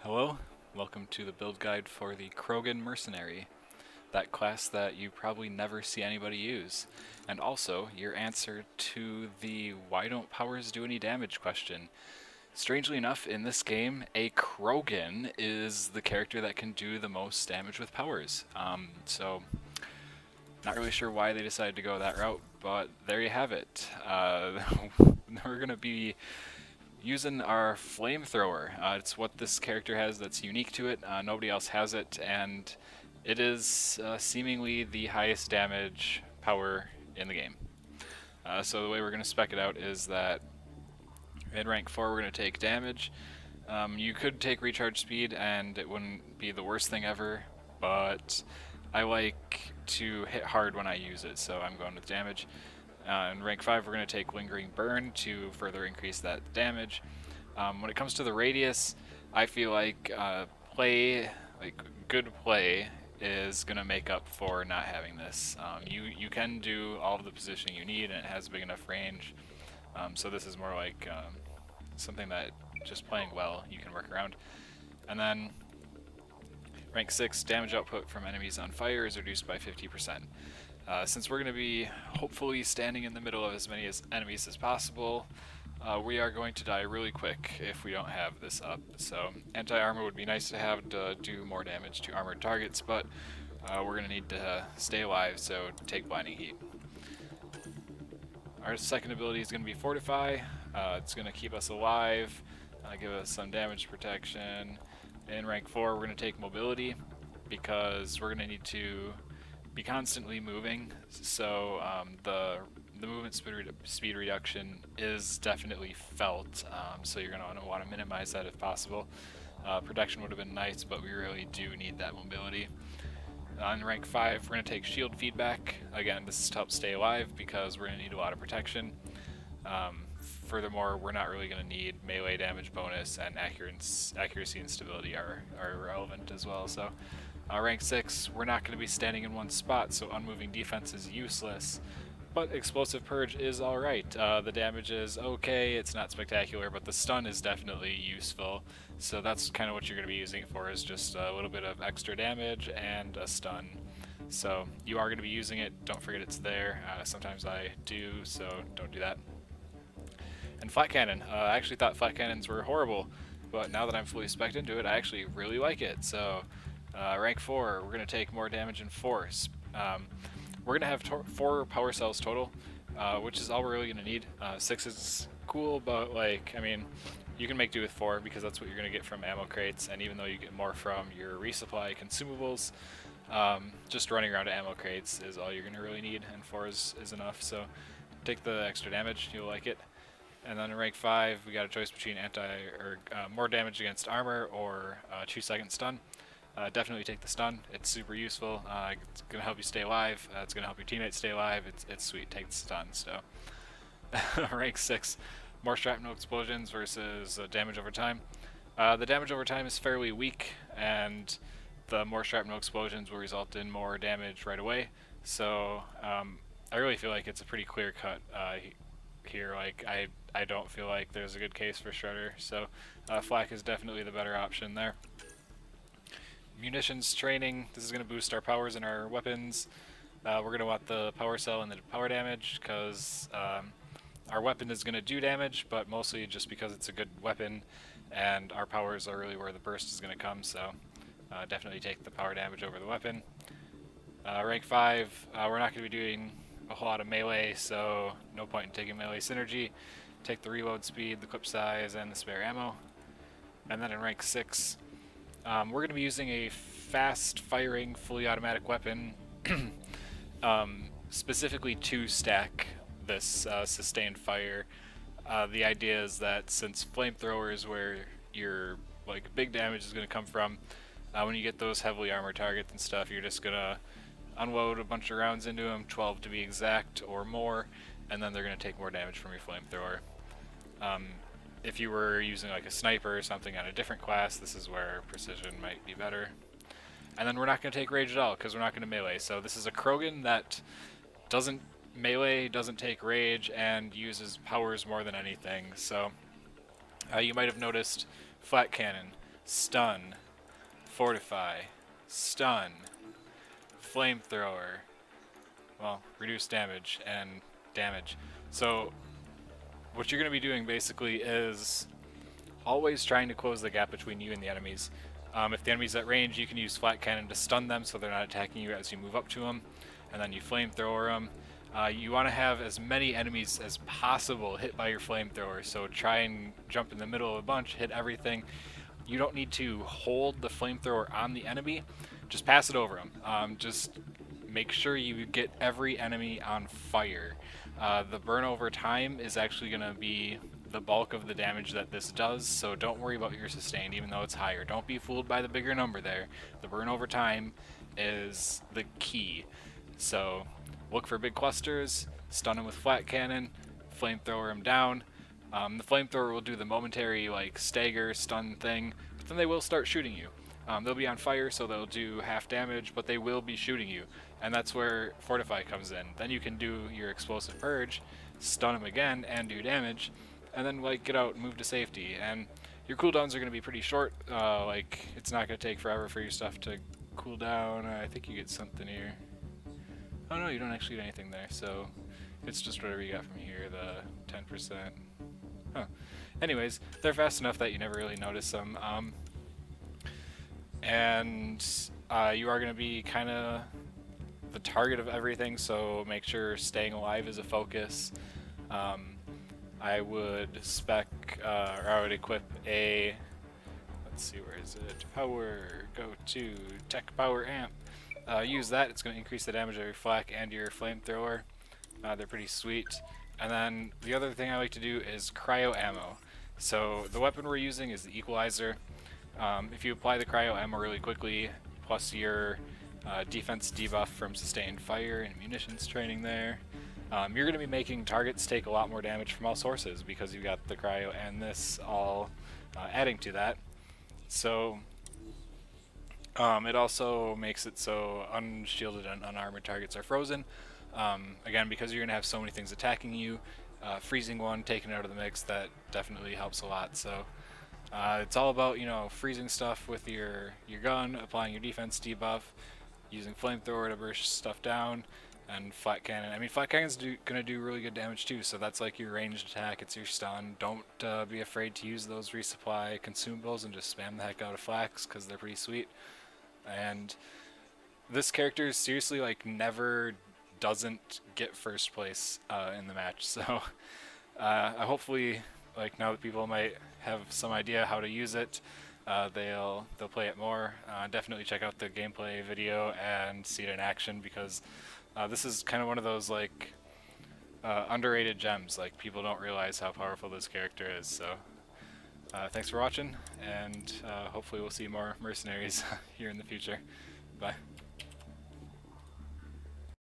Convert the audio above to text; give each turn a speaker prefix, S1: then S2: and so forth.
S1: Hello, welcome to the build guide for the Krogan Mercenary, that class that you probably never see anybody use, and also your answer to the why don't powers do any damage question. Strangely enough, in this game, a Krogan is the character that can do the most damage with powers. So, not really sure why they decided to go that route, but there you have it. We're going to be using our Flamethrower. It's what this character has that's unique to it. Nobody else has it, and it is seemingly the highest damage power in the game. So the way we're going to spec it out is that in rank 4 we're going to take damage. You could take recharge speed and it wouldn't be the worst thing ever, but I like to hit hard when I use it, so I'm going with damage. In rank 5 we're going to take Lingering Burn to further increase that damage. When it comes to the radius, I feel like good play is going to make up for not having this. You can do all of the positioning you need and it has big enough range, so this is more like something that just playing well you can work around. And then rank 6, damage output from enemies on fire is reduced by 50%. Since we're going to be hopefully standing in the middle of as many enemies as possible, we are going to die really quick if we don't have this up. So anti-armor would be nice to have to do more damage to armored targets, but we're going to need to stay alive, so take Blinding Heat. Our second ability is going to be Fortify. It's going to keep us alive, give us some damage protection. In rank 4 we're going to take Mobility, because we're going to need to be constantly moving, so the movement speed reduction is definitely felt, so you're going to want to minimize that if possible. Protection would have been nice, but we really do need that mobility. In rank 5 we're going to take Shield Feedback. Again, this is to help stay alive because we're going to need a lot of protection. Furthermore, we're not really going to need melee damage bonus, and accuracy and stability are relevant as well. So rank 6, we're not going to be standing in one spot, so unmoving defense is useless. But Explosive Purge is alright. The damage is okay, it's not spectacular, but the stun is definitely useful. So that's kind of what you're going to be using it for, is just a little bit of extra damage and a stun. So you are going to be using it, don't forget it's there. Sometimes I do, so don't do that. And Flak Cannon. I actually thought Flak Cannons were horrible, but now that I'm fully spec'd into it, I actually really like it. So rank 4, we're going to take more damage and force. We're going to have 4 power cells total, which is all we're really going to need. 6 is cool, but like, I mean, you can make do with 4 because that's what you're going to get from ammo crates, and even though you get more from your resupply consumables, just running around to ammo crates is all you're going to really need, and 4 is enough. So take the extra damage, you'll like it. And then in rank 5, we got a choice between more damage against armor or 2-second stun. Definitely take the stun. It's super useful. It's going to help you stay alive. It's going to help your teammates stay alive. It's sweet. Take the stun. So rank 6, more shrapnel explosions versus damage over time. The damage over time is fairly weak, and the more shrapnel explosions will result in more damage right away. So I really feel like it's a pretty clear cut here. Like I don't feel like there's a good case for Shredder. So Flak is definitely the better option there. Munitions training, this is going to boost our powers in our weapons. We're going to want the power cell and the power damage, because our weapon is going to do damage, but mostly just because it's a good weapon, and our powers are really where the burst is going to come, so definitely take the power damage over the weapon. Rank 5, we're not going to be doing a whole lot of melee, so no point in taking melee synergy. Take the reload speed, the clip size, and the spare ammo. And then in rank 6, we're going to be using a fast-firing, fully automatic weapon, specifically to stack this sustained fire. The idea is that since Flamethrower is where your big damage is going to come from, when you get those heavily armored targets and stuff, you're just going to unload a bunch of rounds into them, 12 to be exact or more, and then they're going to take more damage from your Flamethrower. If you were using like a sniper or something on a different class, this is where precision might be better. And then we're not going to take rage at all, because we're not going to melee. So this is a Krogan that doesn't melee, doesn't take rage, and uses powers more than anything. So you might have noticed Flak Cannon. stun, fortify, stun, flamethrower, well, reduce damage and damage. So what you're going to be doing basically is always trying to close the gap between you and the enemies. If the enemy's at range, you can use Flak Cannon to stun them so they're not attacking you as you move up to them, and then you flamethrower them. You want to have as many enemies as possible hit by your flamethrower, so try and jump in the middle of a bunch, hit everything. You don't need to hold the flamethrower on the enemy, just pass it over them. Just make sure you get every enemy on fire. The burn over time is actually going to be the bulk of the damage that this does, so don't worry about your sustained even though it's higher. Don't be fooled by the bigger number there. The burn over time is the key. So look for big clusters, stun them with Flak Cannon, flamethrower them down. The flamethrower will do the momentary like stagger stun thing, but then they will start shooting you. They'll be on fire, so they'll do half damage, but they will be shooting you, and that's where Fortify comes in. Then you can do your explosive purge, stun them again, and do damage, and then like get out and move to safety. And your cooldowns are going to be pretty short. Like it's not going to take forever for your stuff to cool down. I think you get something here. Oh no, you don't actually get anything there, so it's just whatever you got from here, the 10%. Huh. Anyways, they're fast enough that you never really notice them. And you are going to be kind of the target of everything, so make sure staying alive is a focus. I would spec, or I would equip a, let's see, where is it? Power, go to Tech Power Amp. Use that, it's going to increase the damage of your flak and your flamethrower. They're pretty sweet. And then the other thing I like to do is cryo ammo. So the weapon we're using is the equalizer. If you apply the cryo ammo really quickly, plus your defense debuff from sustained fire and munitions training there, you're going to be making targets take a lot more damage from all sources because you've got the cryo and this all adding to that. So it also makes it so unshielded and unarmored targets are frozen. Again, because you're going to have so many things attacking you, freezing one, taking it out of the mix, that definitely helps a lot. So it's all about, you know, freezing stuff with your gun, applying your defense debuff, using flamethrower to burst stuff down, and Flak Cannon. I mean, Flak Cannon's going to do really good damage too, so that's like your ranged attack, it's your stun. Don't be afraid to use those resupply consumables and just spam the heck out of Flaks, because they're pretty sweet. And this character seriously, like, never doesn't get first place in the match, so hopefully, like, now that people might have some idea how to use it, they'll play it more. Definitely check out the gameplay video and see it in action, because this is kind of one of those like underrated gems. Like, people don't realize how powerful this character is. So thanks for watching, and hopefully we'll see more mercenaries here in the future. Bye.